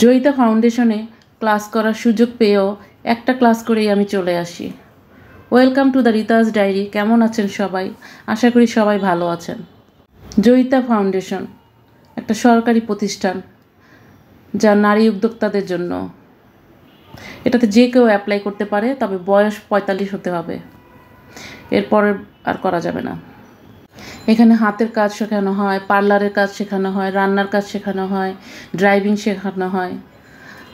জয়িতা ফাউন্ডেশনে ক্লাস করার সুযোগ পেয়েও একটা ক্লাস করেই আমি চলে আসি। Welcome to the Rita's diary. কেমন আছেন সবাই? আশা করি সবাই ভালো আছেন। জয়িতা ফাউন্ডেশন একটা সরকারি প্রতিষ্ঠান যা নারী উদ্যোক্তাদের জন্য। এটাতে যে কেউ অ্যাপ্লাই করতে পারে, তবে বয়স 45 হতে হবে, এরপরে আর করা যাবে না। এখানে হাতের কাজ শেখানো হয়, পার্লারের কাজ শেখানো হয়, রান্নার কাজ শেখানো হয়, ড্রাইভিং শেখানো হয়,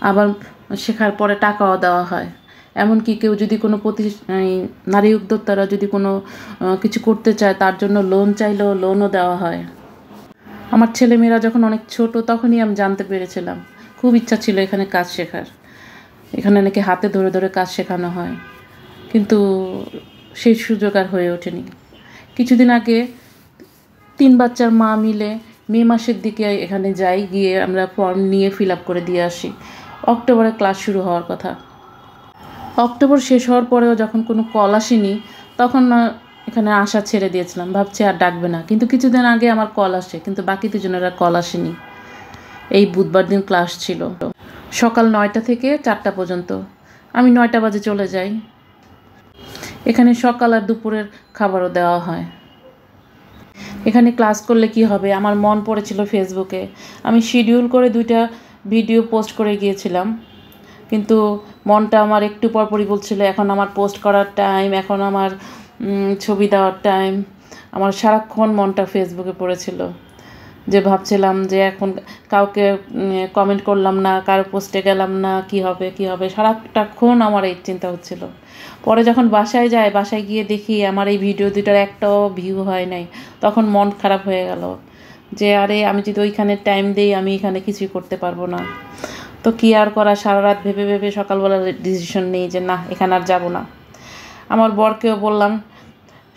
আবার শেখার পরে টাকাও দেওয়া হয়। এমনকি কেউ যদি কোনো নারী উদ্যোক্তারা যদি কোনো কিছু করতে চায়, তার জন্য লোন চাইলেও লোনও দেওয়া হয়। আমার ছেলেমেয়েরা যখন অনেক ছোট, তখনই আমি জানতে পেরেছিলাম, খুব ইচ্ছা ছিল এখানে কাজ শেখার। এখানে নাকি হাতে ধরে ধরে কাজ শেখানো হয়, কিন্তু সেই সুযোগ আর হয়ে ওঠেনি। কিছুদিন আগে 3 বাচ্চার মা মিলে মে মাসের দিকে এখানে যাই, গিয়ে আমরা ফর্ম নিয়ে ফিল আপ করে দিয়ে আসি। অক্টোবরে ক্লাস শুরু হওয়ার কথা। অক্টোবর শেষ হওয়ার পরেও যখন কোনো কল আসেনি, তখন এখানে আসা ছেড়ে দিয়েছিলাম, ভাবছি আর ডাকবে না। কিন্তু কিছুদিন আগে আমার কল আসে, কিন্তু বাকি দুজনের আর কল আসেনি। এই বুধবার দিন ক্লাস ছিল, সকাল 9টা থেকে 4টা পর্যন্ত। আমি 9টা বাজে চলে যাই। এখানে সকাল আর দুপুরের খাবারও দেওয়া হয়। এখানে ক্লাস করলে কি হবে, আমার মন পড়েছিল ফেসবুকে। আমি শিডিউল করে 2টা ভিডিও পোস্ট করে গিয়েছিলাম, কিন্তু মনটা আমার একটু পরপরই বলছিল এখন আমার পোস্ট করার টাইম, এখন আমার ছবি দেওয়ার টাইম। আমার সারাক্ষণ মনটা ফেসবুকে পড়েছিল, যে ভাবছিলাম যে এখন কাউকে কমেন্ট করলাম না, কারো পোস্টে গেলাম না, কি হবে সারাটাক্ষণ আমার এই চিন্তা হচ্ছিল। পরে যখন বাসায় যাই, বাসায় গিয়ে দেখি আমার এই ভিডিও 2টার একটাও ভিউ হয় নাই, তখন মন খারাপ হয়ে গেল যে আরে আমি যদি ওইখানে টাইম দিই, আমি এখানে কিছুই করতে পারবো না। তো কী আর করা, সারা রাত ভেবে ভেবে সকালবেলা ডিসিশন নিই যে না, এখানে আর যাবো না। আমার বরকেও বললাম,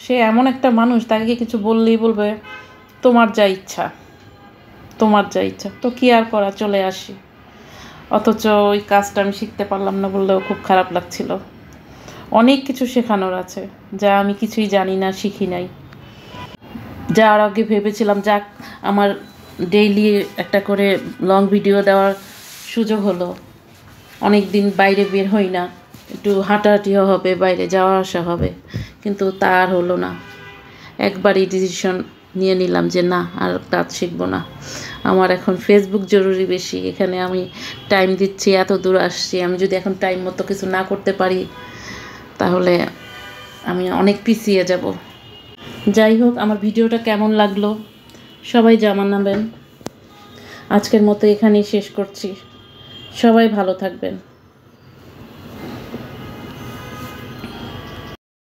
সে এমন একটা মানুষ, তাকে কিছু বললেই বলবে তোমার যা ইচ্ছা। তো কী আর করা, চলে আসি। অথচ ওই কাজটা আমি শিখতে পারলাম না বললেও খুব খারাপ লাগছিল। অনেক কিছু শেখানোর আছে, যা আমি কিছুই জানি না, শিখি নাই। যার আগে ভেবেছিলাম যাক আমার ডেইলি একটা করে লং ভিডিও দেওয়ার সুযোগ হলো, অনেক দিন বাইরে বের হই না, একটু হাঁটাহাঁটিও হবে, বাইরে যাওয়া আসা হবে, কিন্তু তা আর হলো না। একবারই ডিসিশন নিয়ে নিলাম যে না, আর কাজ শিখবো না। আমার এখন ফেসবুক জরুরি বেশি। এখানে আমি টাইম দিচ্ছি, এত দূর আসছি, আমি যদি এখন টাইম মতো কিছু না করতে পারি, তাহলে আমি অনেক পিছিয়ে যাব। যাই হোক, আমার ভিডিওটা কেমন লাগলো সবাই জানাবেন। আজকের মতো এখানেই শেষ করছি। সবাই ভালো থাকবেন।